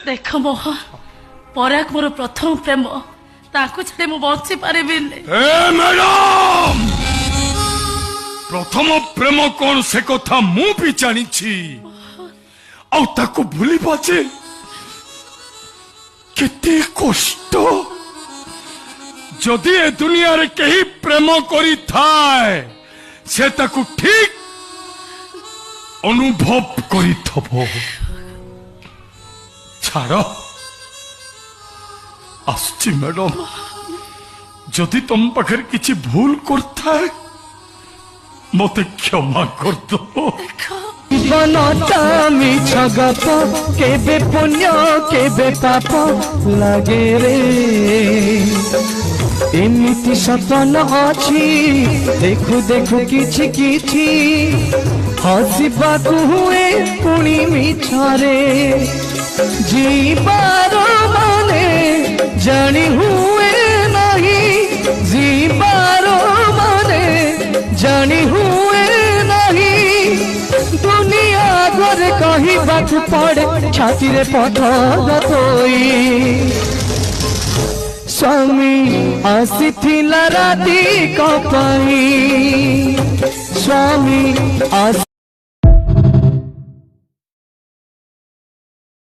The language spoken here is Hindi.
देख मोहन पराग मोर प्रथम प्रेम ताको छाड़ी मु बंची पारिबिनी। मैडम प्रथम प्रेम कौन से कथा मु भी जानी भूली पाचे केते कष्ट जदि ए दुनिया रे कहीं प्रेम करी थाए से ताकू ठीक अनुभव करी थबो। छाड़ आसुची मैडम जदि तुम पाखे किसी भूल करता है मत क्षमा कर दो। बनता मिछ गप केबे पुण्य केबे पाप लागे रे एमिति सपन अछि देखु देखु किछि किछि हसिबाकु हुए पुणी मिछरे जीवार माने जानी हुए नहीं जीवार माने जानी हुए नहीं दुनिया घरे कही बात पड़े छाती रे पथर तोई स्वामी आसी थिला राती कपाई स्वामी आसी